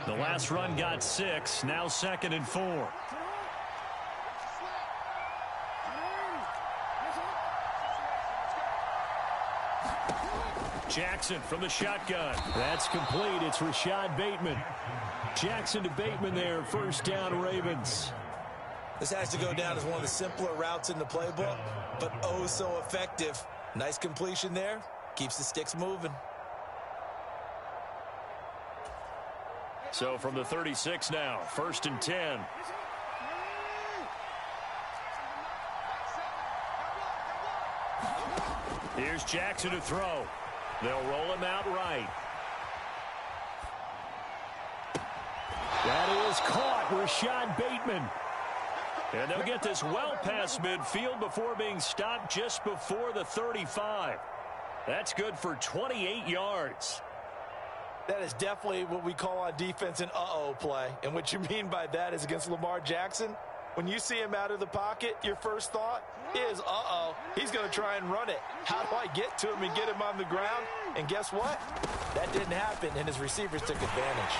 The last run got 6. Now 2nd and 4. Jackson from the shotgun. That's complete. It's Rashad Bateman. Jackson to Bateman there. First down, Ravens. This has to go down as one of the simpler routes in the playbook, but oh so effective. Nice completion there. Keeps the sticks moving. So from the 36 now, 1st and 10. Here's Jackson to throw. They'll roll him out right. That is caught. Rashad Bateman. And they'll get this well past midfield before being stopped just before the 35. That's good for 28 yards. That is definitely what we call on defense an uh-oh play. And what you mean by that is against Lamar Jackson, when you see him out of the pocket, your first thought is, uh-oh, he's going to try and run it. How do I get to him and get him on the ground? And guess what? That didn't happen, and his receivers took advantage.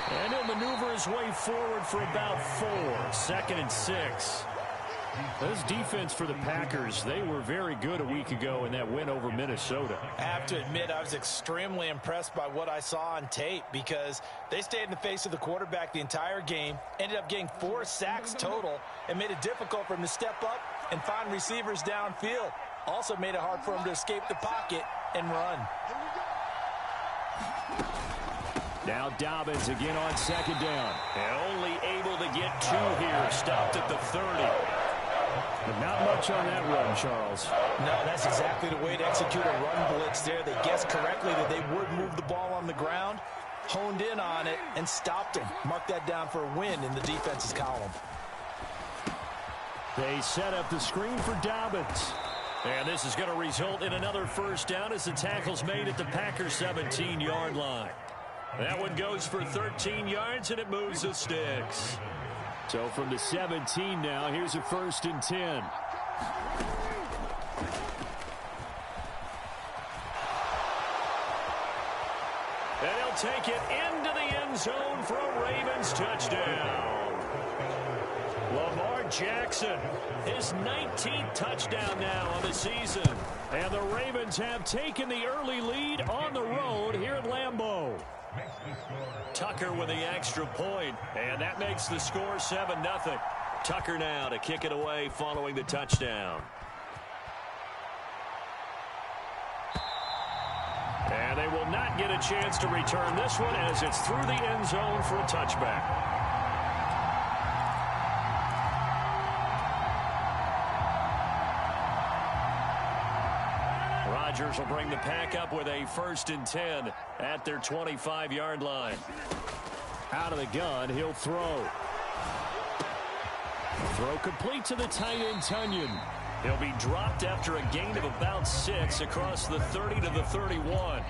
And he'll maneuver his way forward for about 4. 2nd and 6. This defense for the Packers, they were very good a week ago in that win over Minnesota. I have to admit, I was extremely impressed by what I saw on tape because they stayed in the face of the quarterback the entire game, ended up getting 4 sacks total, and made it difficult for him to step up and find receivers downfield. Also made it hard for him to escape the pocket and run. Now Dobbins again on 2nd down. And only able to get 2 here. Stopped at the 30. But not much on that run, Charles. No, that's exactly the way to execute a run blitz there. They guessed correctly that they would move the ball on the ground, honed in on it, and stopped him. Mark that down for a win in the defense's column. They set up the screen for Dobbins. And this is going to result in another first down as the tackle's made at the Packers 17-yard line. That one goes for 13 yards, and it moves the sticks. So from the 17 now, here's a 1st and 10. And he'll take it into the end zone for a Ravens touchdown. Lamar Jackson, his 19th touchdown now of the season. And the Ravens have taken the early lead on the road here at Lambeau. Tucker with the extra point, and that makes the score 7-0. Tucker now to kick it away following the touchdown. And they will not get a chance to return this one as it's through the end zone for a touchback. Rodgers will bring the pack up with a 1st and 10 at their 25-yard line. Out of the gun, he'll throw. Throw complete to the tight end, Tunyon. He'll be dropped after a gain of about 6 across the 30 to the 31.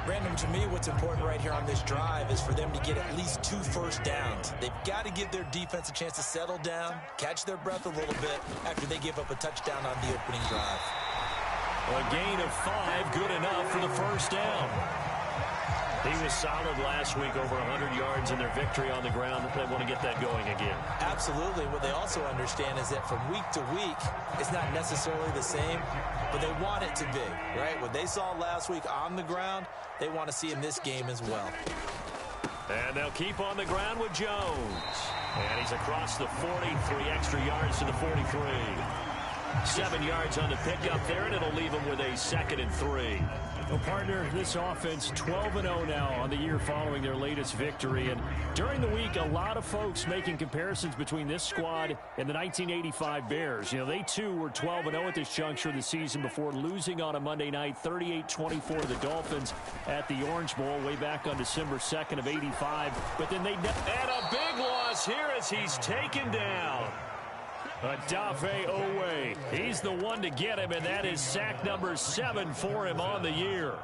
Brandon, to me, what's important right here on this drive is for them to get at least 2 first downs. They've got to give their defense a chance to settle down, catch their breath a little bit after they give up a touchdown on the opening drive. A gain of 5, good enough for the first down. He was solid last week, over 100 yards in their victory on the ground. They want to get that going again. Absolutely. What they also understand is that from week to week, it's not necessarily the same, but they want it to be, right? What they saw last week on the ground, they want to see in this game as well. And they'll keep on the ground with Jones. And he's across the 40, 3 extra yards to the 43. 7 yards on the pickup there, and it'll leave him with a 2nd and 3. Well, partner, this offense 12-0 now on the year following their latest victory. And during the week, a lot of folks making comparisons between this squad and the 1985 Bears. You know, they too were 12-0 at this juncture of the season before losing on a Monday night 38-24 to the Dolphins at the Orange Bowl way back on December 2nd of 85. But then they... And a big loss here as he's taken down. Odafe Oweh. He's the one to get him, and that is sack number 7 for him on the year.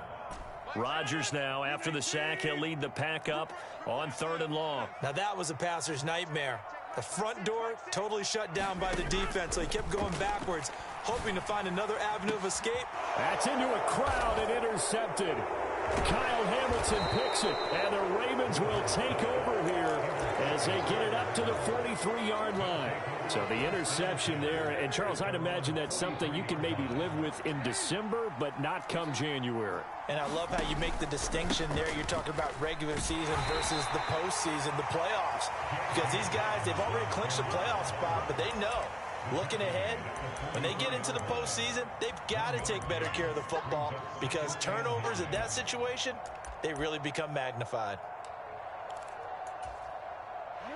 Rodgers now, after the sack, he'll lead the pack up on 3rd and long. Now that was a passer's nightmare. The front door totally shut down by the defense, so he kept going backwards, hoping to find another avenue of escape. That's into a crowd and intercepted. Kyle Hamilton picks it, and the Ravens will take over here as they get it up to the 43-yard line. So the interception there, and Charles, I'd imagine that's something you can maybe live with in December, but not come January. And I love how you make the distinction there. You're talking about regular season versus the postseason, the playoffs. Because these guys, they've already clinched a playoff spot, but they know, looking ahead, when they get into the postseason, they've got to take better care of the football because turnovers in that situation, they really become magnified.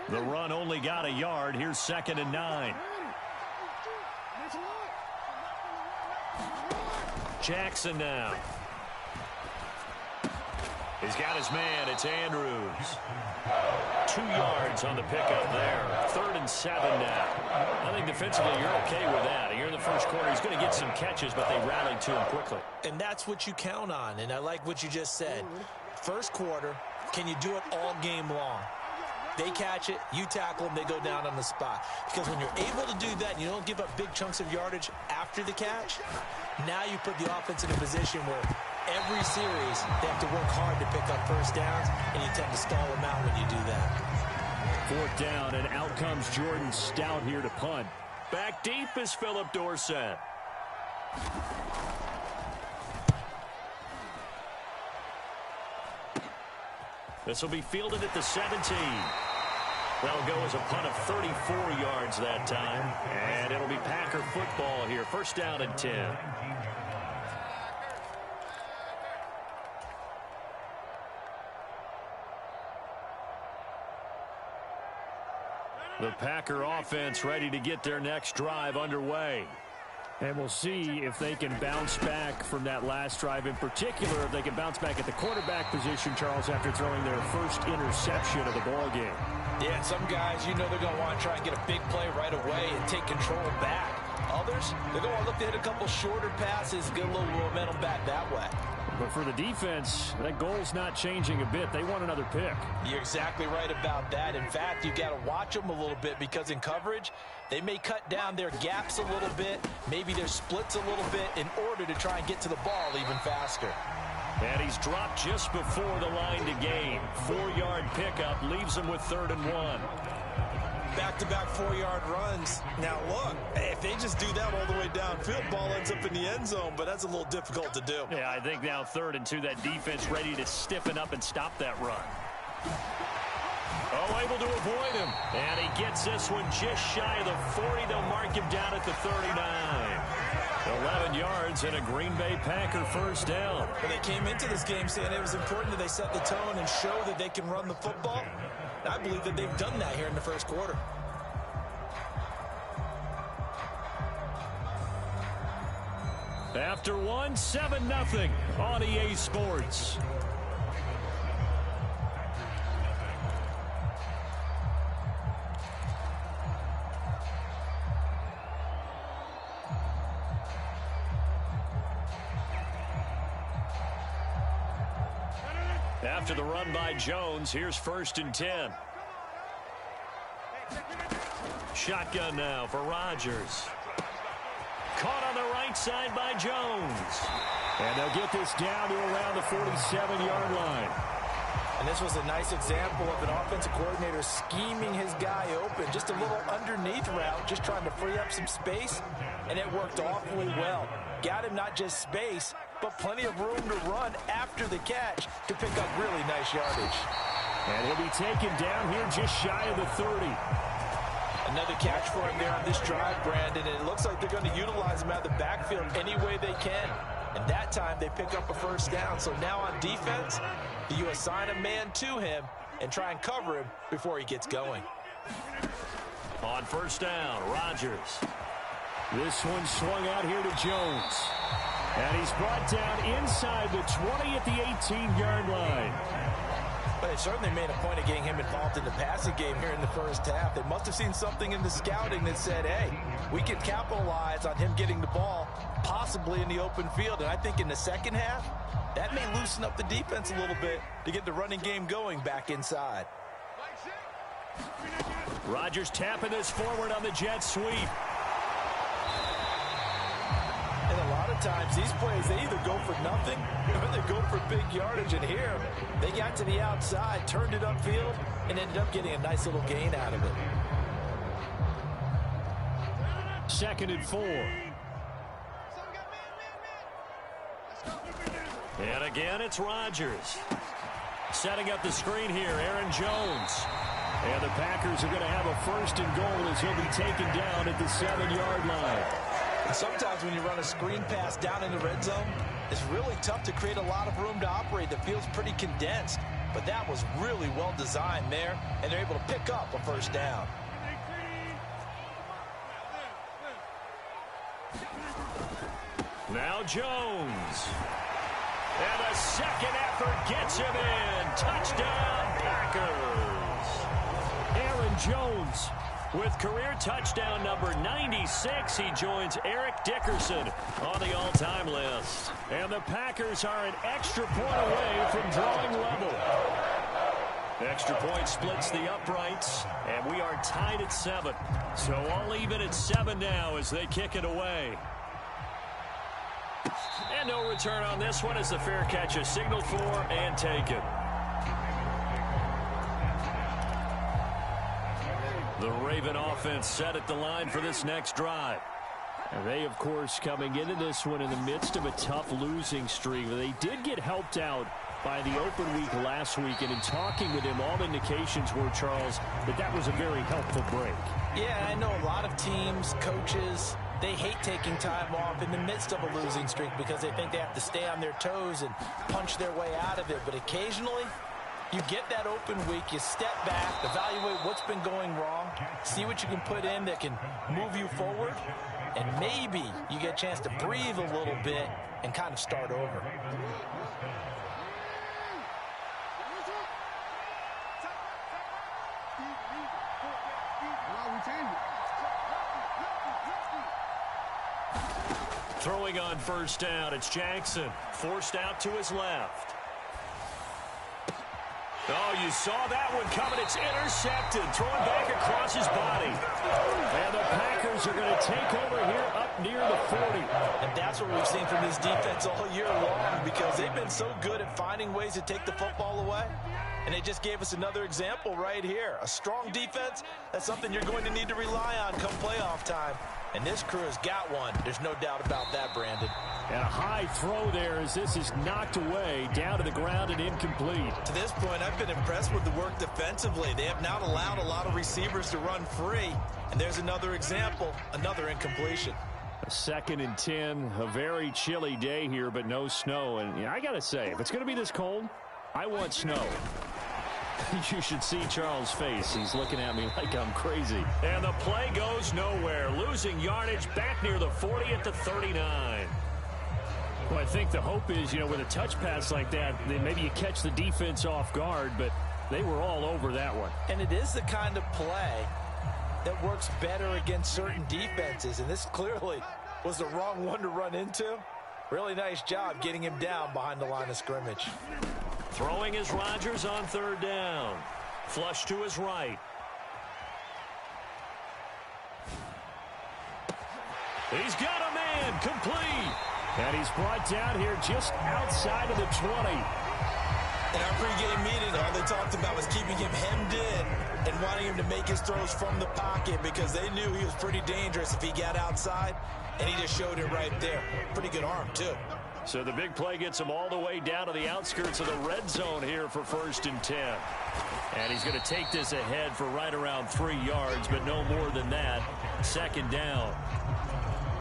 The run only got a yard. Here's 2nd and 9. Jackson now. He's got his man. It's Andrews. 2 yards on the pickup there. 3rd and 7 now. I think defensively you're okay with that. Here in the first quarter, he's going to get some catches, but they rallied to him quickly. And that's what you count on, and I like what you just said. First quarter, can you do it all game long? They catch it, you tackle them, they go down on the spot. Because when you're able to do that and you don't give up big chunks of yardage after the catch, now you put the offense in a position where every series they have to work hard to pick up first downs, and you tend to stall them out when you do that. 4th down, and out comes Jordan Stout here to punt. Back deep is Philip Dorsett. This will be fielded at the 17. That'll go as a punt of 34 yards that time. And it'll be Packer football here. 1st down and 10. The Packer offense ready to get their next drive underway. And we'll see if they can bounce back from that last drive. In particular, if they can bounce back at the quarterback position, Charles, after throwing their first interception of the ball game. Yeah, some guys, you know they're going to want to try and get a big play right away and take control back. Others, they're going to look to hit a couple shorter passes, get a little momentum back that way. But for the defense, that goal's not changing a bit. They want another pick. You're exactly right about that. In fact, you got to watch them a little bit because in coverage, they may cut down their gaps a little bit, maybe their splits a little bit in order to try and get to the ball even faster. And he's dropped just before the line to gain. 4-yard pickup leaves him with 3rd and 1. Back-to-back 4-yard runs. Now, look, if they just do that all the way downfield, ball ends up in the end zone, but that's a little difficult to do. Yeah, I think now 3rd and 2, that defense ready to stiffen up and stop that run. Oh, able to avoid him. And he gets this one just shy of the 40. They'll mark him down at the 39. 11 yards and a Green Bay Packer 1st down. When they came into this game saying it was important that they set the tone and show that they can run the football, I believe that they've done that here in the first quarter. After one, 7-0 on EA Sports. After the run by Jones, here's 1st and 10. Shotgun now for Rodgers. Caught on the right side by Jones. And they'll get this down to around the 47-yard line. And this was a nice example of an offensive coordinator scheming his guy open. Just a little underneath route, just trying to free up some space. And it worked awfully well. Got him not just space, but plenty of room to run after the catch to pick up really nice yardage. And he'll be taken down here just shy of the 30. Another catch for him there on this drive, Brandon, and it looks like they're going to utilize him out of the backfield any way they can. And that time they pick up a 1st down. So now on defense, you assign a man to him and try and cover him before he gets going. On 1st down, Rodgers. This one swung out here to Jones. And he's brought down inside the 20 at the 18-yard line. But they certainly made a point of getting him involved in the passing game here in the first half. They must have seen something in the scouting that said, hey, we can capitalize on him getting the ball, possibly in the open field. And I think in the second half, that may loosen up the defense a little bit to get the running game going back inside. Rodgers tapping this forward on the jet sweep. And a lot of of times these plays, they either go for nothing or they go for big yardage. And here, they got to the outside, turned it upfield, and ended up getting a nice little gain out of it. 2nd and 4. And again, it's Rodgers. Setting up the screen here, Aaron Jones. And the Packers are going to have a 1st and goal as he'll be taken down at the 7-yard line. And sometimes when you run a screen pass down in the red zone, it's really tough to create a lot of room to operate. The field's pretty condensed. But that was really well designed there, and they're able to pick up a 1st down. Now Jones. And a 2nd effort gets him in. Touchdown, Packers. Aaron Jones with career touchdown number 96. He joins Eric Dickerson on the all-time list. And the Packers are an extra point away from drawing level. Extra point splits the uprights, and we are tied at 7. So all even at 7 now as they kick it away. And no return on this one as the fair catch is signaled for and taken. The Raven offense set at the line for this next drive. And they, of course, coming into this one in the midst of a tough losing streak. They did get helped out by the open week last week, and in talking with him, all indications were, Charles, that was a very helpful break. Yeah, I know a lot of teams, coaches, they hate taking time off in the midst of a losing streak because they think they have to stay on their toes and punch their way out of it. But occasionally, you get that open week, you step back, evaluate what's been going wrong, see what you can put in that can move you forward, and maybe you get a chance to breathe a little bit and kind of start over. Throwing on 1st down, it's Jackson. Forced out to his left. Oh, you saw that one coming. It's intercepted. Throwing back across his body. And the Packers are going to take over here up near the 40. And that's what we've seen from this defense all year long because they've been so good at finding ways to take the football away. And they just gave us another example right here. A strong defense, that's something you're going to need to rely on come playoff time. And this crew has got one. There's no doubt about that, Brandon. And a high throw there as this is knocked away, down to the ground and incomplete. To this point, I've been impressed with the work defensively. They have not allowed a lot of receivers to run free. And there's another example, another incompletion. A 2nd and 10, a very chilly day here, but no snow. And I got to say, if it's going to be this cold, I want snow. You should see Charles' face. He's looking at me like I'm crazy. And the play goes nowhere. Losing yardage back near the 40 at the 39. Well, I think the hope is, with a touch pass like that, then maybe you catch the defense off guard, but they were all over that one. And it is the kind of play that works better against certain defenses, and this clearly was the wrong one to run into. Really nice job getting him down behind the line of scrimmage. Throwing is Rodgers on 3rd down. Flush to his right. He's got a man, complete. And he's brought down here just outside of the 20. In our pregame meeting, all they talked about was keeping him hemmed in and wanting him to make his throws from the pocket because they knew he was pretty dangerous if he got outside, and he just showed it right there. Pretty good arm, too. So the big play gets him all the way down to the outskirts of the red zone here for 1st and 10. And he's going to take this ahead for right around 3 yards, but no more than that. 2nd down.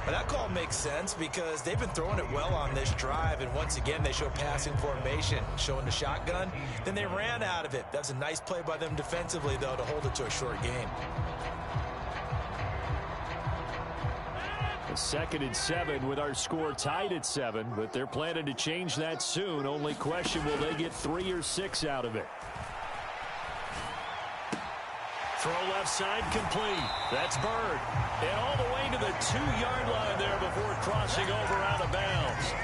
But that call makes sense because they've been throwing it well on this drive, and once again they show passing formation, showing the shotgun. Then they ran out of it. That's a nice play by them defensively, though, to hold it to a short gain. 2nd and 7 with our score tied at 7, but they're planning to change that soon. Only question, will they get 3 or 6 out of it? Throw left side complete. That's Bird. And all the way to the 2-yard line there before crossing over out of bounds.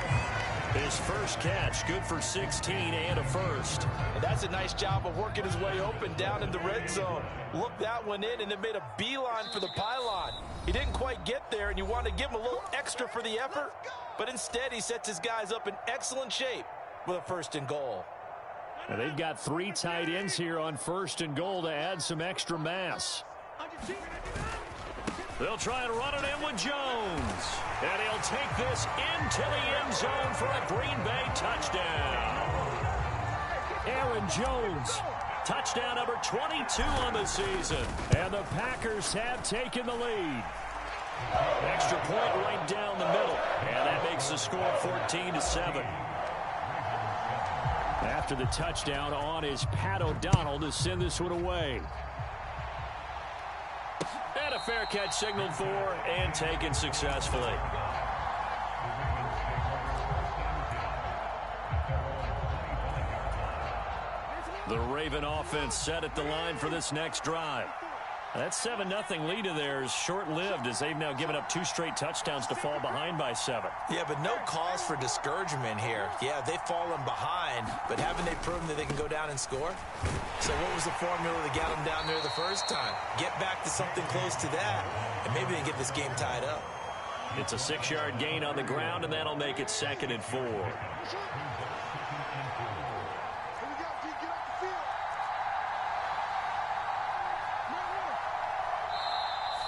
His first catch, good for 16 and a first. And that's a nice job of working his way open down in the red zone. Looked that one in and then made a beeline for the pylon. He didn't quite get there, and you want to give him a little extra for the effort, but instead he sets his guys up in excellent shape with a 1st and goal. And they've got 3 tight ends here on 1st and goal to add some extra mass. They'll try and run it in with Jones. And he'll take this into the end zone for a Green Bay touchdown. Aaron Jones, touchdown number 22 on the season. And the Packers have taken the lead. Extra point right down the middle. And that makes the score 14-7. After the touchdown on is Pat O'Donnell to send this one away. And a fair catch signaled for and taken successfully. The Raven offense set at the line for this next drive. That 7-0 lead of theirs short-lived as they've now given up 2 straight touchdowns to fall behind by 7. Yeah, but no cause for discouragement here. Yeah, they've fallen behind, but haven't they proven that they can go down and score? So what was the formula that got them down there the first time? Get back to something close to that, and maybe they get this game tied up. It's a 6-yard gain on the ground, and that'll make it 2nd and 4.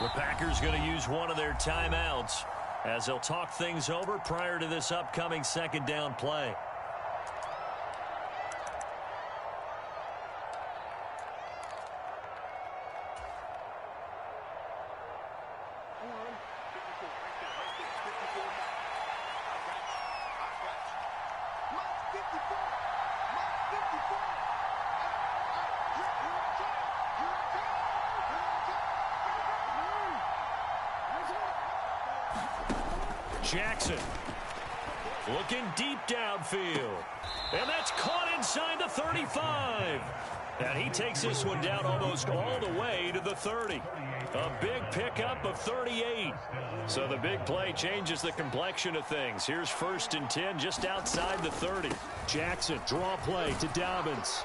The Packers going to use one of their timeouts as they'll talk things over prior to this upcoming 2nd down play. Jackson looking deep downfield. And that's caught inside the 35. And he takes this one down almost all the way to the 30. A big pickup of 38. So the big play changes the complexion of things. Here's 1st and 10 just outside the 30. Jackson, draw play to Dobbins.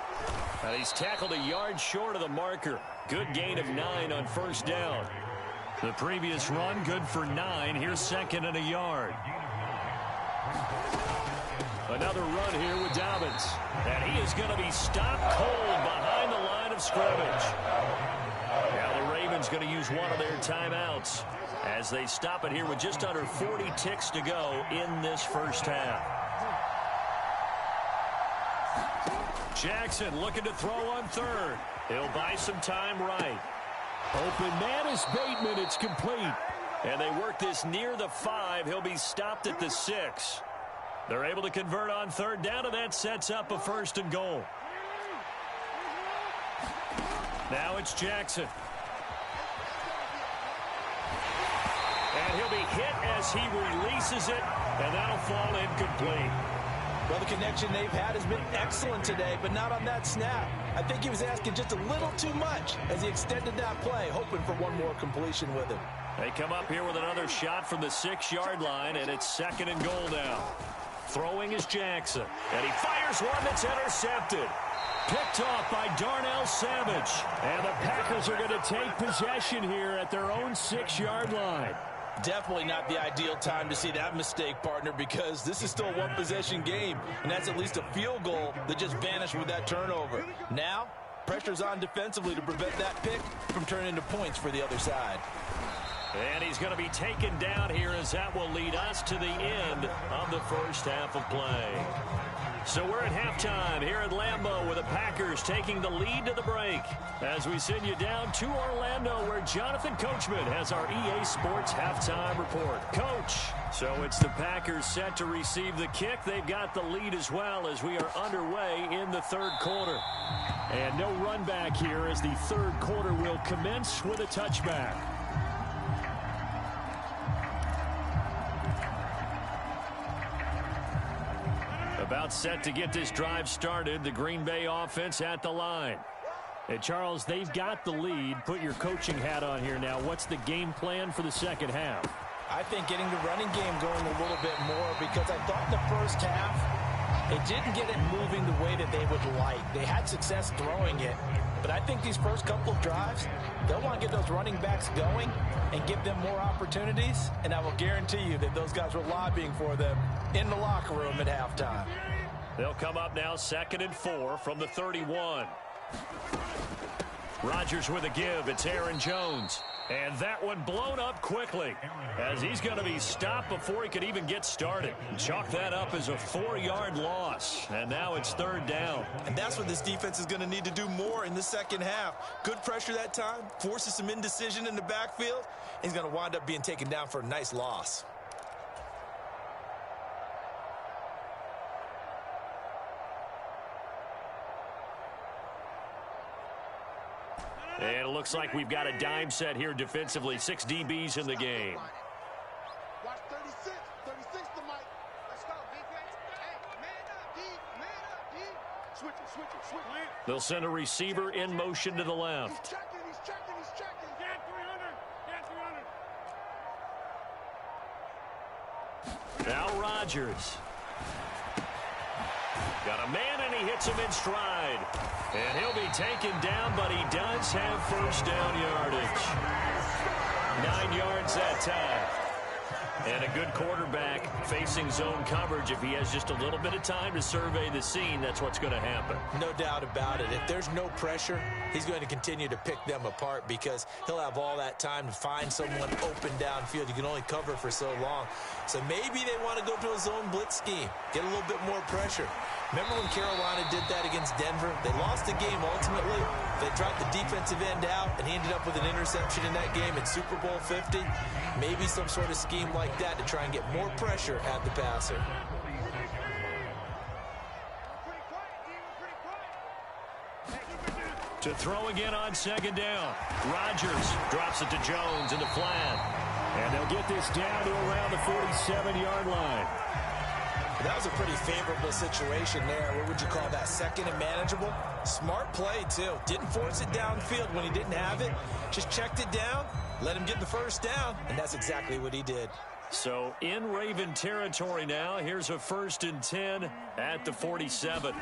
And he's tackled a yard short of the marker. Good gain of 9 on 1st down. The previous run, good for 9. Here's 2nd and a yard. Another run here with Dobbins. And he is going to be stopped cold behind the line of scrimmage. Now the Ravens going to use one of their timeouts as they stop it here with just under 40 ticks to go in this first half. Jackson looking to throw on 3rd. He'll buy some time right. Open man is Bateman. It's complete. And they work this near the 5. He'll be stopped at the 6. They're able to convert on 3rd down, and that sets up a 1st and goal. Now it's Jackson. And he'll be hit as he releases it, and that'll fall incomplete. Well, the connection they've had has been excellent today, but not on that snap. I think he was asking just a little too much as he extended that play, hoping for one more completion with him. They come up here with another shot from the 6-yard line, and it's 2nd and goal now. Throwing is Jackson, and he fires one that's intercepted. Picked off by Darnell Savage. And the Packers are going to take possession here at their own 6-yard line. Definitely not the ideal time to see that mistake, partner, because this is still a one-possession game, and that's at least a field goal that just vanished with that turnover. Now, pressure's on defensively to prevent that pick from turning into points for the other side. And he's going to be taken down here as that will lead us to the end of the first half of play. So we're at halftime here at Lambeau with the Packers taking the lead to the break as we send you down to Orlando where Jonathan Coachman has our EA Sports halftime report. Coach, so it's the Packers set to receive the kick. They've got the lead as well as we are underway in the 3rd quarter. And no run back here as the 3rd quarter will commence with a touchback. About set to get this drive started. The Green Bay offense at the line. Hey, Charles, they've got the lead. Put your coaching hat on here now. What's the game plan for the second half? I think getting the running game going a little bit more, because I thought in the first half they didn't get it moving the way that they would like. They had success throwing it, but I think these first couple of drives, they'll want to get those running backs going and give them more opportunities, and I will guarantee you that those guys were lobbying for them in the locker room at halftime. They'll come up now 2nd and 4 from the 31. Rodgers with a give. It's Aaron Jones. And that one blown up quickly, as he's going to be stopped before he could even get started. Chalk that up as a 4-yard loss. And now it's 3rd down. And that's what this defense is going to need to do more in the second half. Good pressure that time, forces some indecision in the backfield. He's going to wind up being taken down for a nice loss. And it looks like we've got a dime set here defensively. 6 DBs in the game. Watch 36. 36 to Mike. Let's go, defense. Hey, man up, D. Man up, D. Switch it. They'll send a receiver in motion to the left. He's checking. Get 300. Now Rodgers. Got a man, and he hits him in stride. And he'll be taken down, but he does have first down yardage. 9 yards that time. And a good quarterback facing zone coverage. If he has just a little bit of time to survey the scene, that's what's going to happen. No doubt about it. If there's no pressure, he's going to continue to pick them apart, because he'll have all that time to find someone open downfield. You can only cover for so long. So maybe they want to go to a zone blitz scheme, get a little bit more pressure. Remember when Carolina did that against Denver? They lost the game ultimately. They dropped the defensive end out, and he ended up with an interception in that game in Super Bowl 50. Maybe some sort of scheme like that to try and get more pressure at the passer. To throw again on 2nd down. Rodgers drops it to Jones in the flat. And they'll get this down to around the 47-yard line. That was a pretty favorable situation there. What would you call that? 2nd and manageable? Smart play, too. Didn't force it downfield when he didn't have it. Just checked it down, let him get the first down, and that's exactly what he did. So in Raven territory now. Here's a 1st and 10 at the 47.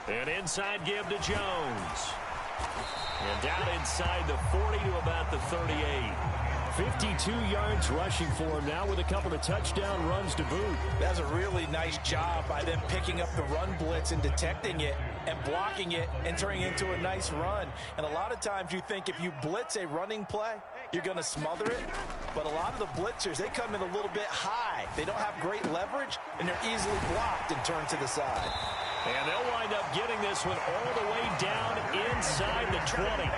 An inside give to Jones. And down inside the 40 to about the 38. 52 yards rushing for him now, with a couple of touchdown runs to boot. That's a really nice job by them picking up the run blitz and detecting it and blocking it and turning it into a nice run. And a lot of times you think if you blitz a running play, you're going to smother it. But a lot of the blitzers, they come in a little bit high. They don't have great leverage, and they're easily blocked and turned to the side. And they'll wind up getting this one all the way down inside the 20.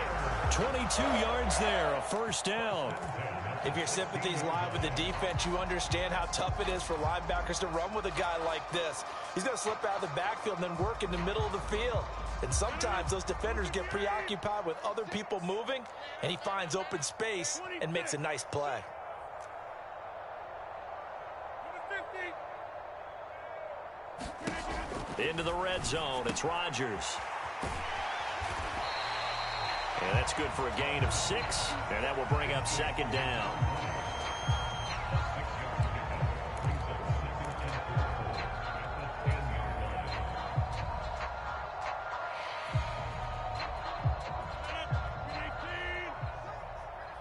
22 yards there, a 1st down. If your sympathies lie with the defense, you understand how tough it is for linebackers to run with a guy like this. He's going to slip out of the backfield and then work in the middle of the field. And sometimes those defenders get preoccupied with other people moving, and he finds open space and makes a nice play. Into the red zone, it's Rodgers. And that's good for a gain of 6, and that will bring up 2nd down.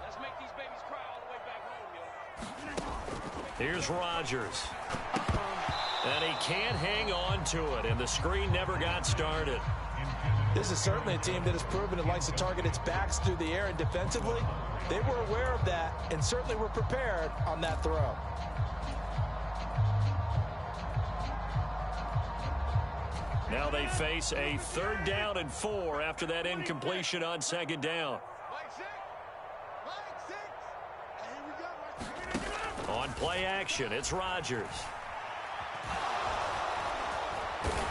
Let's make these babies cry all the way back home, yo. Here's Rodgers. And he can't hang on to it, and the screen never got started. This is certainly a team that has proven it likes to target its backs through the air, and defensively, they were aware of that and certainly were prepared on that throw. Now they face a 3rd down and 4 after that incompletion on 2nd down. On play action, it's Rodgers.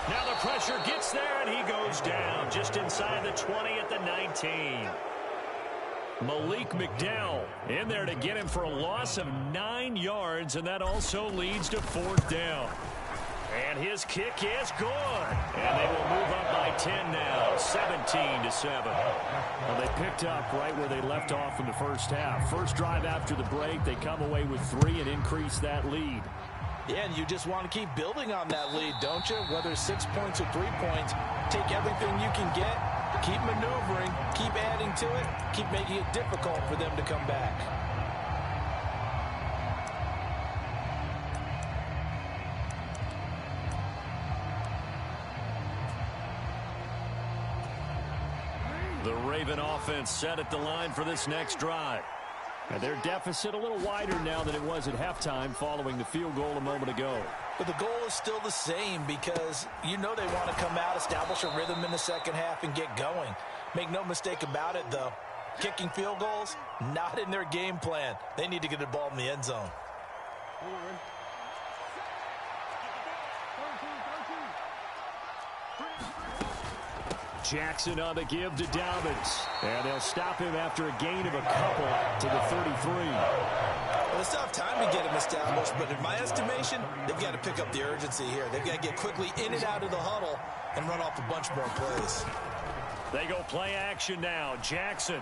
Now the pressure gets there, and he goes down just inside the 20 at the 19. Malik McDowell in there to get him for a loss of 9 yards, and that also leads to 4th down. And his kick is good. And they will move up by 10 now. now 17-7. Well, they picked up right where they left off in the first half. First drive after the break, they come away with 3 and increase that lead. Yeah, and you just want to keep building on that lead, don't you? Whether it's 6 points or 3 points, take everything you can get, keep maneuvering, keep adding to it, keep making it difficult for them to come back. The Raven offense set at the line for this next drive. And their deficit a little wider now than it was at halftime following the field goal a moment ago. But the goal is still the same because you know they want to come out, establish a rhythm in the second half, and get going. Make no mistake about it, though. Kicking field goals, not in their game plan. They need to get the ball in the end zone. Jackson on the give to Dobbins. And they'll stop him after a gain of a couple to the 33. Well, it's tough time to get him established, but in my estimation, they've got to pick up the urgency here. They've got to get quickly in and out of the huddle and run off a bunch more plays. They go play action now. Jackson.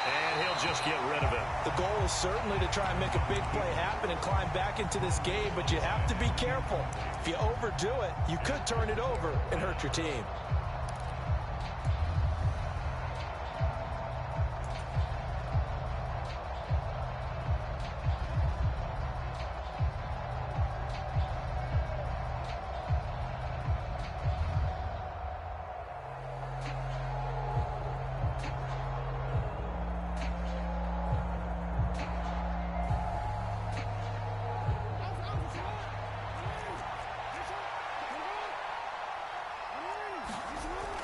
And he'll just get rid of it. The goal is certainly to try and make a big play happen and climb back into this game, but you have to be careful. If you overdo it, you could turn it over and hurt your team.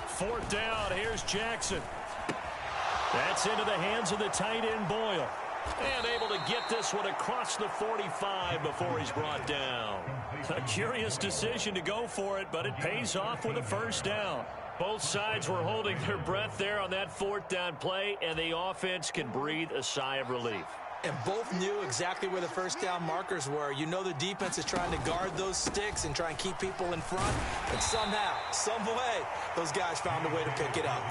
Fourth down, here's Jackson. That's into the hands of the tight end Boyle. And able to get this one across the 45 before he's brought down. A curious decision to go for it, but it pays off with a first down. Both sides were holding their breath there on that fourth down play, and the offense can breathe a sigh of relief. And both knew exactly where the first down markers were. You know the defense is trying to guard those sticks and try and keep people in front. And somehow, some way, those guys found a way to pick it up.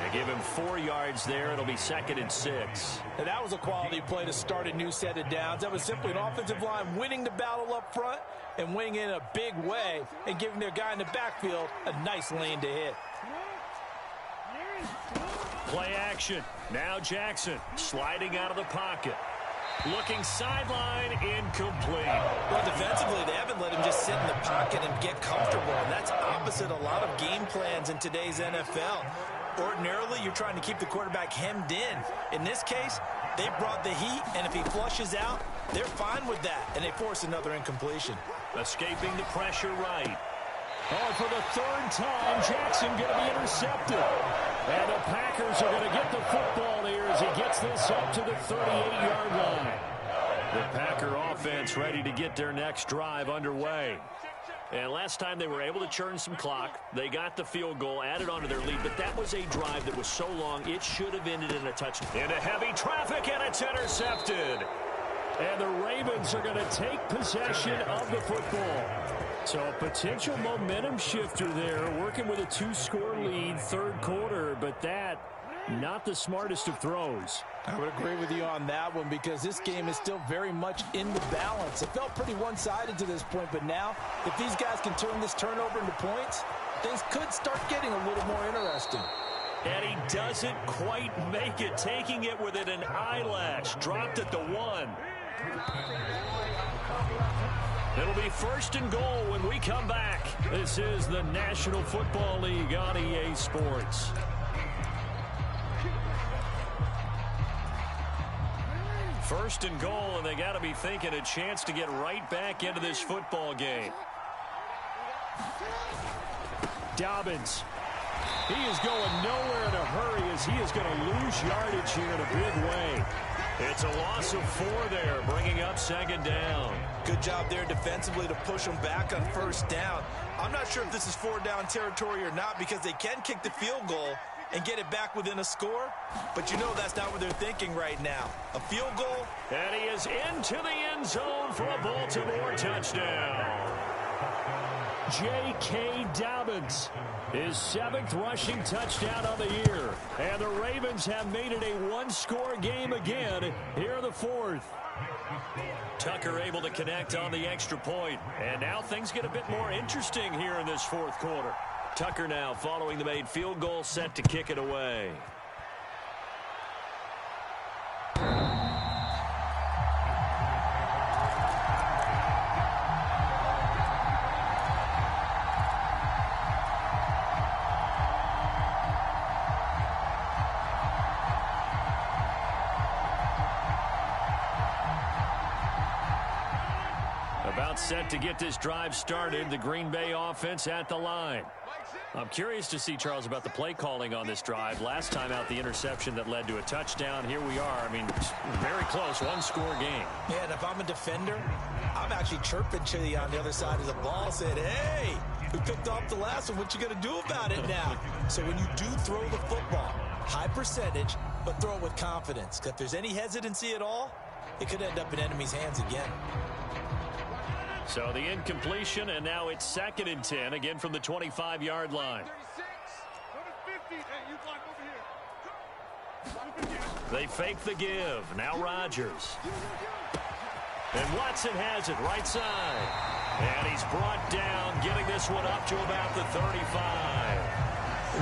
They give him 4 yards there. It'll be 2nd and 6. And that was a quality play to start a new set of downs. That was simply an offensive line winning the battle up front and winning in a big way and giving their guy in the backfield a nice lane to hit. Play action. Now Jackson sliding out of the pocket. Looking sideline, incomplete. Well, defensively, they haven't let him just sit in the pocket and get comfortable, and that's opposite a lot of game plans in today's NFL. Ordinarily, you're trying to keep the quarterback hemmed in. In this case, they brought the heat, and if he flushes out, they're fine with that, and they force another incompletion. Escaping the pressure right. Oh, for the third time, Jackson going to be intercepted. And the Packers are going to get the football here as he gets this up to the 38-yard line. The Packer offense ready to get their next drive underway. And last time they were able to churn some clock. They got the field goal, added on to their lead, but that was a drive that was so long it should have ended in a touchdown. Into heavy traffic, and it's intercepted. And the Ravens are going to take possession of the football. So a potential momentum shifter there, working with a 2-score lead, third quarter, but that, not the smartest of throws. I would agree with you on that one because this game is still very much in the balance. It felt pretty one-sided to this point, but now, if these guys can turn this turnover into points, things could start getting a little more interesting. And he doesn't quite make it, taking it within an eyelash. Dropped at the 1. It'll be 1st and goal when we come back. This is the National Football League on EA Sports. First and goal, and they got to be thinking a chance to get right back into this football game. Dobbins. He is going nowhere in a hurry as he is going to lose yardage here in a big way. It's a loss of 4 there, bringing up 2nd down. Good job there defensively to push them back on 1st down. I'm not sure if this is 4-down territory or not because they can kick the field goal and get it back within a score, but you know that's not what they're thinking right now. A field goal. And he is into the end zone for a Baltimore touchdown. J.K. Dobbins. His 7th rushing touchdown on the year. And the Ravens have made it a one-score game again here in the 4th. Tucker able to connect on the extra point. And now things get a bit more interesting here in this 4th quarter. Tucker now following the made field goal, set to kick it away. About set to get this drive started. The Green Bay offense at the line. I'm curious to see, Charles, about the play calling on this drive. Last time out, the interception that led to a touchdown. Here we are. I mean, very close, one-score game. Yeah, and if I'm a defender, I'm actually chirping to you on the other side of the ball, saying, hey, we picked off the last one. What you going to do about it now? So when you do throw the football, high percentage, but throw it with confidence. If there's any hesitancy at all, it could end up in enemy's hands again. So the incompletion, and now it's 2nd and 10, again from the 25-yard line. They fake the give. Now Rodgers. And Watson has it right side. And he's brought down, getting this one up to about the 35.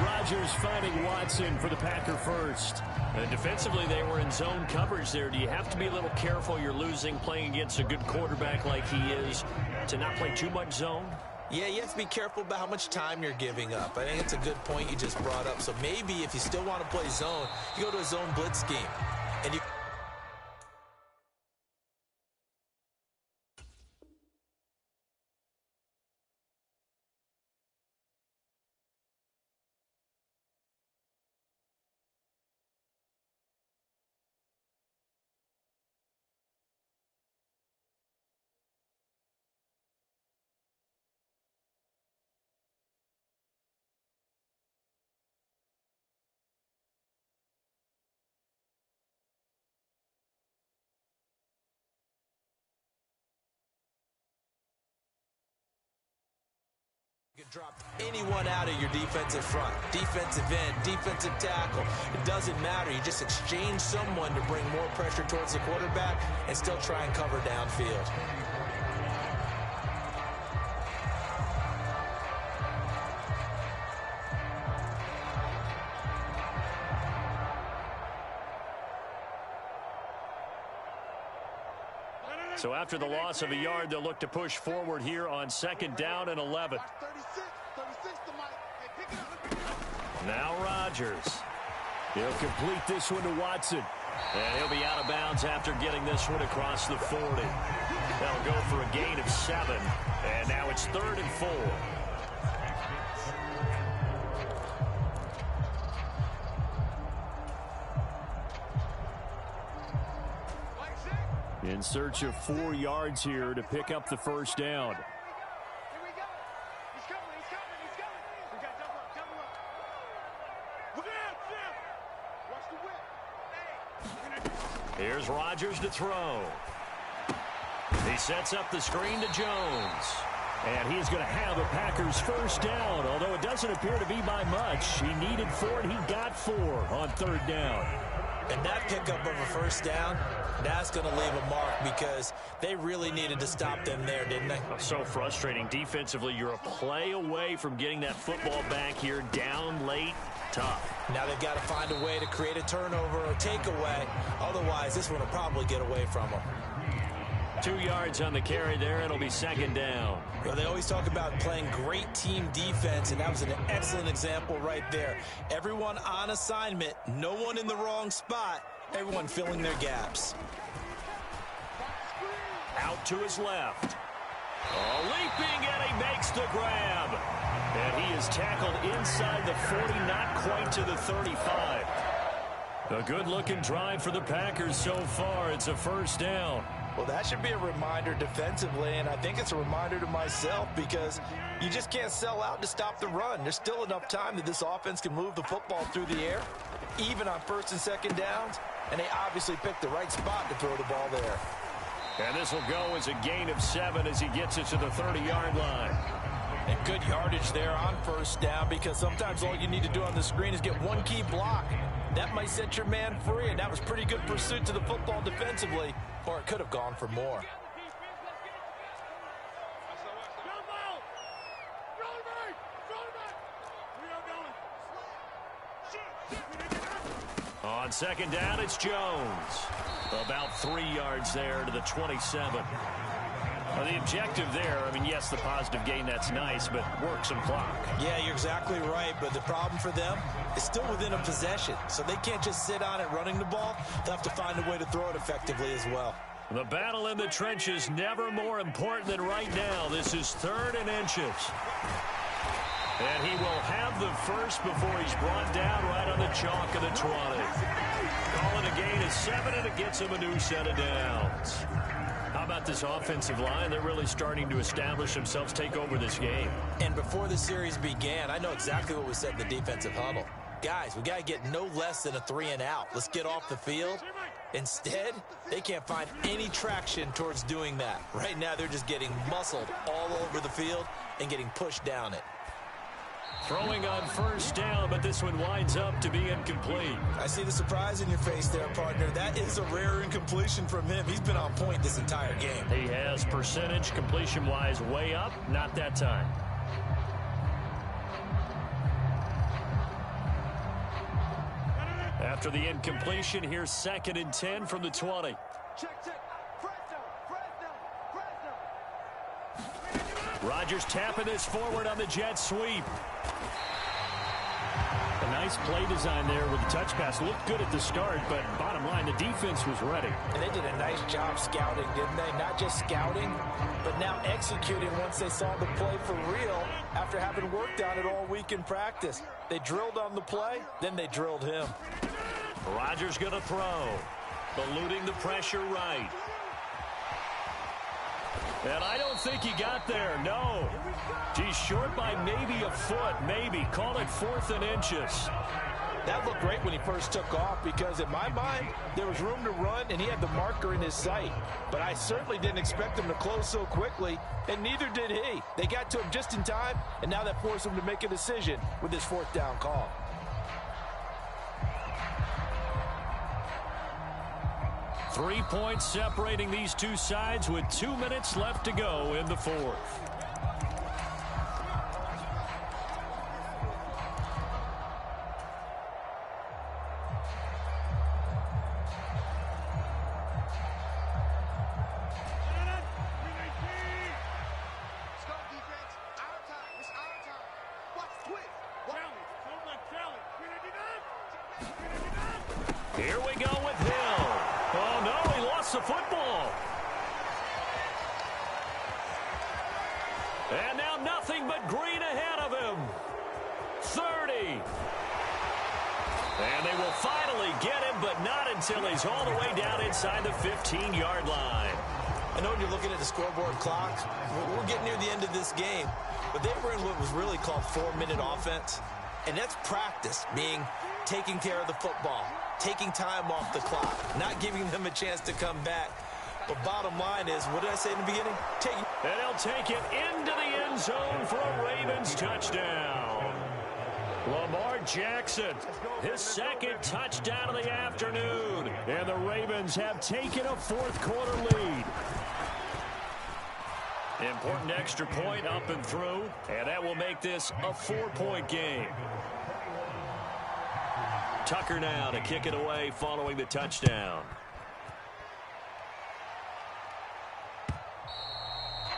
Rodgers finding Watson for the Packer first. And defensively, they were in zone coverage there. Do you have to be a little careful? You're losing, playing against a good quarterback like he is, to not play too much zone? Yeah, you have to be careful about how much time you're giving up. I think it's a good point you just brought up. So maybe if you still want to play zone, you go to a zone blitz scheme. And you... You can drop anyone out of your defensive front, defensive end, defensive tackle. It doesn't matter. You just exchange someone to bring more pressure towards the quarterback and still try and cover downfield. So after the loss of a yard, they'll look to push forward here on 2nd down and 11. Now Rodgers. He'll complete this one to Watson. And he'll be out of bounds after getting this one across the 40. That'll go for a gain of 7. And now it's 3rd and 4. In search of 4 yards here to pick up the first down. Here we go. He's coming. We got double up. Look out, Watch the whip. Here's Rodgers to throw. He sets up the screen to Jones. And he's going to have a Packers first down, although it doesn't appear to be by much. He needed 4, and he got 4 on 3rd down. And that pickup of a first down, that's going to leave a mark because they really needed to stop them there, didn't they? So frustrating. Defensively, you're a play away from getting that football back here, down late, tough. Now they've got to find a way to create a turnover or takeaway. Otherwise, this one will probably get away from them. 2 yards on the carry there. It'll be 2nd down. You know, they always talk about playing great team defense, and that was an excellent example right there. Everyone on assignment, no one in the wrong spot, everyone filling their gaps. Out to his left. Oh, leaping, and he makes the grab. And he is tackled inside the 40, not quite to the 35. A good-looking drive for the Packers so far. It's a first down. Well, that should be a reminder defensively, and I think it's a reminder to myself because you just can't sell out to stop the run. There's still enough time that this offense can move the football through the air, even on 1st and 2nd downs, and they obviously picked the right spot to throw the ball there. And this will go as a gain of 7 as he gets it to the 30-yard line. And good yardage there on first down, because sometimes all you need to do on the screen is get one key block. That might set your man free, and that was pretty good pursuit to the football defensively, or it could have gone for more. On second down, it's Jones. About 3 yards there to the 27. Well, the objective there, I mean, yes, the positive gain, that's nice, but work some clock. Yeah, you're exactly right, but the problem for them is still within a possession, so they can't just sit on it running the ball. They'll have to find a way to throw it effectively as well. The battle in the trenches never more important than right now. This is 3rd and inches. And he will have the first before he's brought down right on the chalk of the 20. Calling a gain of 7, and it gets him a new set of downs. How about this offensive line? They're really starting to establish themselves, take over this game. And before the series began, I know exactly what we said in the defensive huddle. Guys, we got to get no less than a 3 and out. Let's get off the field. Instead, they can't find any traction towards doing that. Right now, they're just getting muscled all over the field and getting pushed down it. Throwing on first down, but this one winds up to be incomplete. I see the surprise in your face there, partner. That is a rare incompletion from him. He's been on point this entire game. He has percentage completion-wise way up, not that time. After the incompletion, here's 2nd and 10 from the 20. Rodgers tapping this forward on the jet sweep. A nice play design there with the touch pass. Looked good at the start, but bottom line, the defense was ready. And they did a nice job scouting, didn't they? Not just scouting, but now executing once they saw the play for real after having worked on it all week in practice. They drilled on the play, then they drilled him. Rodgers going to throw. Eluding the pressure right. And I don't think he got there, no. He's short by maybe a foot, maybe. Call it 4th and inches. That looked great when he first took off, because in my mind, there was room to run, and he had the marker in his sight. But I certainly didn't expect him to close so quickly, and neither did he. They got to him just in time, and now that forced him to make a decision with his 4th down call. Three points separating these two sides with 2 minutes left to go in the 4th. Here we go with Hill. Oh, no, he lost the football. And now nothing but green ahead of him. 30. And they will finally get him, but not until he's all the way down inside the 15-yard line. I know when you're looking at the scoreboard clock, we're getting near the end of this game, but they were in what was really called 4-minute offense, and that's practice, meaning taking care of the football, taking time off the clock, not giving them a chance to come back. But bottom line is, what did I say in the beginning? And he'll take it into the end zone for a Ravens touchdown. Lamar Jackson, his 2nd touchdown of the afternoon. And the Ravens have taken a 4th quarter lead. Important extra point up and through, and that will make this a 4-point game. Tucker now to kick it away following the touchdown.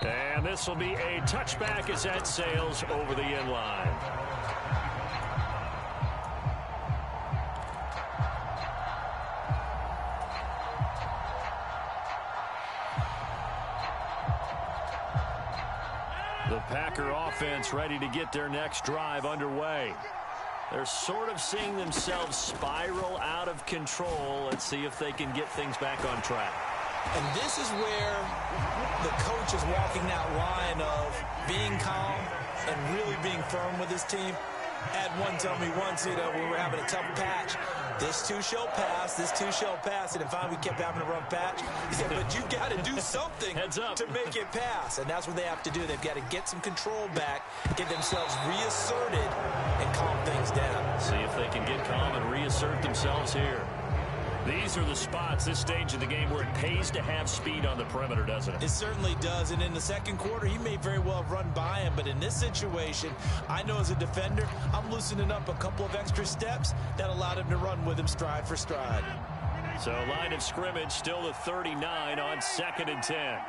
And this will be a touchback as that sails over the end line. The Packer offense ready to get their next drive underway. They're sort of seeing themselves spiral out of control. Let's see if they can get things back on track. And this is where the coach is walking that line of being calm and really being firm with his team. Had one tell me once, when we were having a tough patch, this too shall pass, this too shall pass, and finally we kept having to run patch. He said, but you got to do something to make it pass, and that's what they have to do. They've got to get some control back, get themselves reasserted, and calm things down. See if they can get calm and reassert themselves here. These are the spots, this stage of the game, where it pays to have speed on the perimeter, doesn't it? It certainly does, and in the second quarter, he may very well have run by him, but in this situation, I know as a defender, I'm loosening up a couple of extra steps that allowed him to run with him stride for stride. So line of scrimmage still the 39 on 2nd and 10.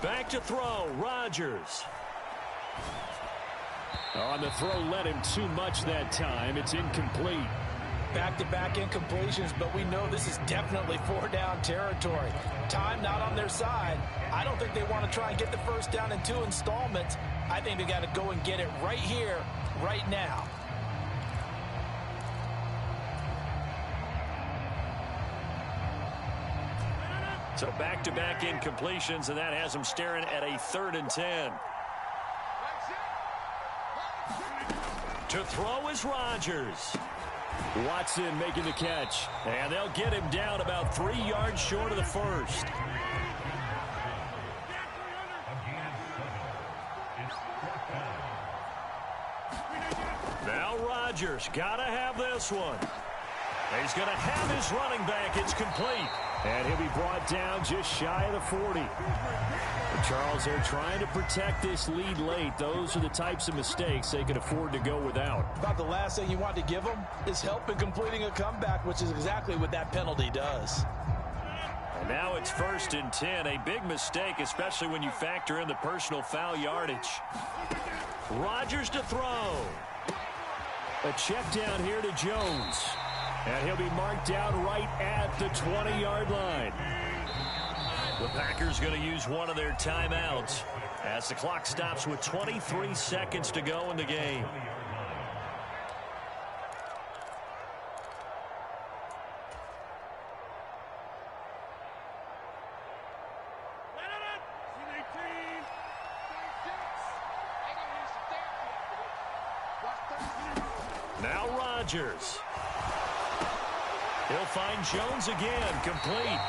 Back to throw, Rodgers. On the throw, led him too much that time. It's incomplete. Back-to-back incompletions, but we know this is definitely 4-down territory. Time not on their side. I don't think they want to try and get the first down in 2 installments. I think they got to go and get it right here, right now. So back-to-back incompletions, and that has them staring at a 3rd and 10. To throw is Rodgers. Watson making the catch. And they'll get him down about 3 yards short of the first. Now Rodgers got to have this one. He's going to have his running back. It's complete. And he'll be brought down just shy of the 40. Charles, they're trying to protect this lead late. Those are the types of mistakes they can afford to go without. About the last thing you want to give them is help in completing a comeback, which is exactly what that penalty does. And now it's 1st and 10. A big mistake, especially when you factor in the personal foul yardage. Rodgers to throw. A check down here to Jones. And he'll be marked down right at the 20-yard line. The Packers going to use one of their timeouts as the clock stops with 23 seconds to go in the game. Now Rodgers. He'll find Jones again, complete.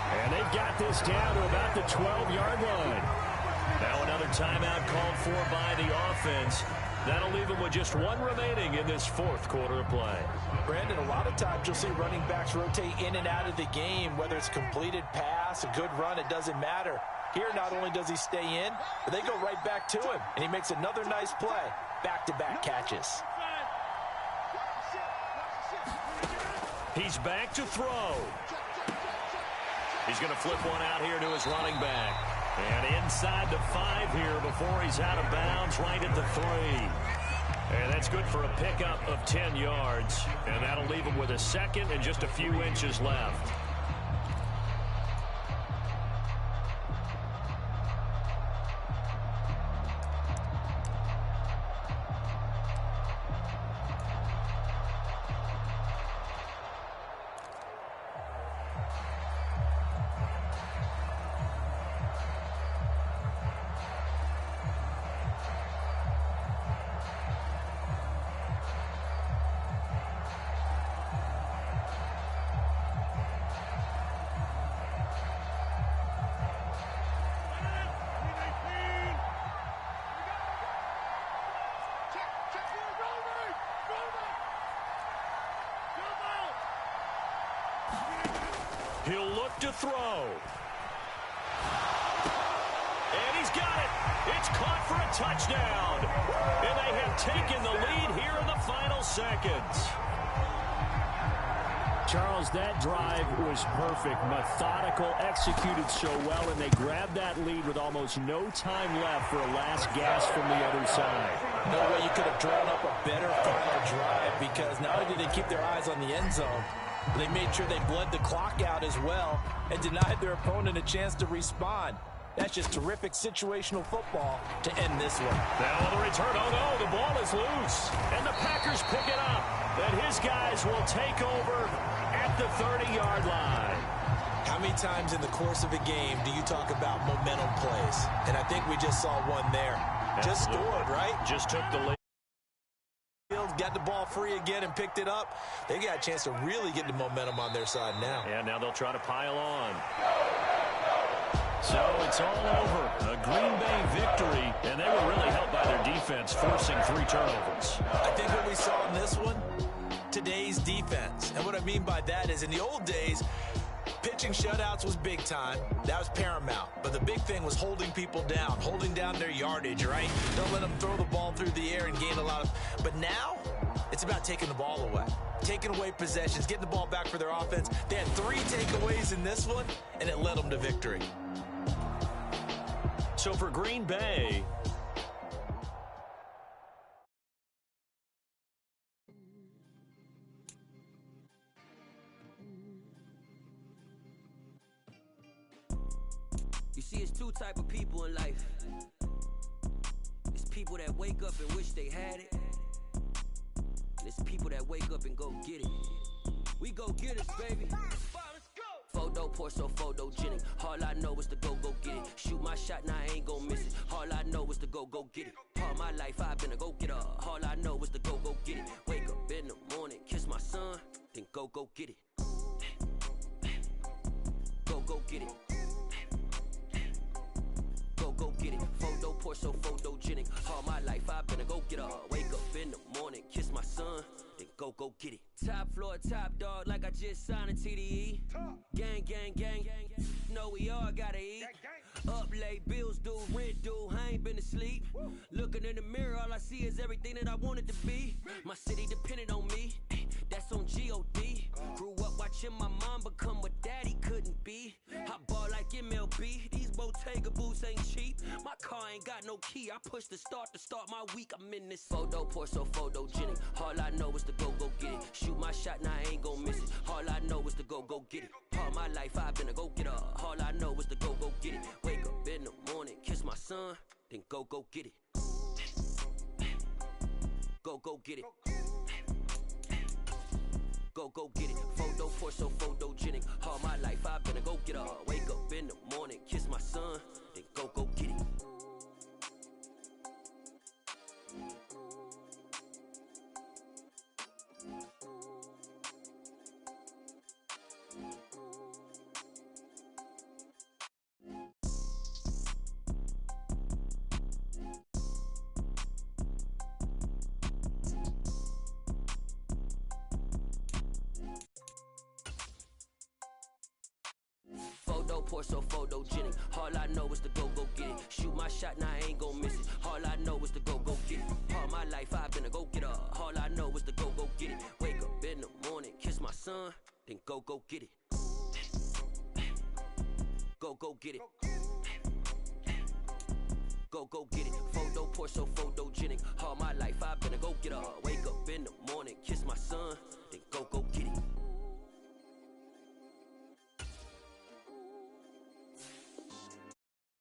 And they've got this down to about the 12-yard line. Now another timeout called for by the offense. That'll leave them with just 1 remaining in this 4th quarter of play. Brandon, a lot of times you'll see running backs rotate in and out of the game, whether it's completed pass, a good run, it doesn't matter. Here, not only does he stay in, but they go right back to him, and he makes another nice play. Back-to-back catches. He's back to throw. He's going to flip one out here to his running back. And inside the 5 here before he's out of bounds, right at the 3. And that's good for a pickup of 10 yards. And that'll leave him with a 2nd and just a few inches left. He'll look to throw. And he's got it. It's caught for a touchdown. And they have taken the lead here in the final seconds. Charles, that drive was perfect, methodical, executed so well, and they grabbed that lead with almost no time left for a last gasp from the other side. No way you could have drawn up a better final drive, because not only did they keep their eyes on the end zone, they made sure they bled the clock out as well and denied their opponent a chance to respond. That's just terrific situational football to end this one. Now on the return, oh no, the ball is loose. And the Packers pick it up. And his guys will take over at the 30-yard line. How many times in the course of a game do you talk about momentum plays? And I think we just saw one there. Just scored, right? Just took the lead. got the ball free again and picked it up, they got a chance to really get the momentum on their side now. And now they'll try to pile on. So it's all over. A Green Bay victory, and they were really helped by their defense, forcing 3 turnovers. I think what we saw in this one, today's defense. And what I mean by that is in the old days, pitching shutouts was big time. That was paramount. But the big thing was holding people down, holding down their yardage, right? Don't let them throw the ball through the air and gain a lot of... But now, it's about taking the ball away. Taking away possessions, getting the ball back for their offense. They had 3 takeaways in this one, and it led them to victory. So for Green Bay... You see, it's 2 type of people in life. It's people that wake up and wish they had it. And it's people that wake up and go get it. We go get it, baby. Photo poor, so photogenic. All I know is to go get it. Shoot my shot, now I ain't gon' miss it. All I know is to go get it. All my life I've been a go-getter. All I know is to go get it. Wake up in the morning, kiss my son, then go get it. Go get it. Go get it. Photo poor, so photogenic. All my life I've been a go-getter. Wake up in the morning, kiss my son, then go get it. Top floor, top dog, like I just signed a TDE. Gang, gang, gang, gang. Know we all gotta eat. Up late, bills due, rent due, I ain't been asleep. Looking in the mirror, all I see is everything that I wanted to be. My city depended on me, that's on G.O.D. Grew up watching my mom become what daddy couldn't be. I ball like MLB, these Bottega boots ain't cheap. My car ain't got no key, I push the start to start my week. I'm in this photo poor, so photogenic. All I know is to go get it. Shoot my shot, now I ain't gon' miss it. All I know is to go get it. All my life I've been a go-getter. All I know is to go get it. Wake up in the morning, kiss my son, then go get it. Go get it. Go get it. Photo poor, so photogenic. All my life I've been a go-getter. Wake up in the morning, kiss my son, then go get it. Photo poor, so photogenic. All I know is to go get it. Shoot my shot, now I ain't gon' miss it. All I know is to go get it. All my life I've been a go-getter. All I know is to go get it. Wake up in the morning, kiss my son, then go get it. Go get it. Go get it. Photo poor, so photogenic. All my life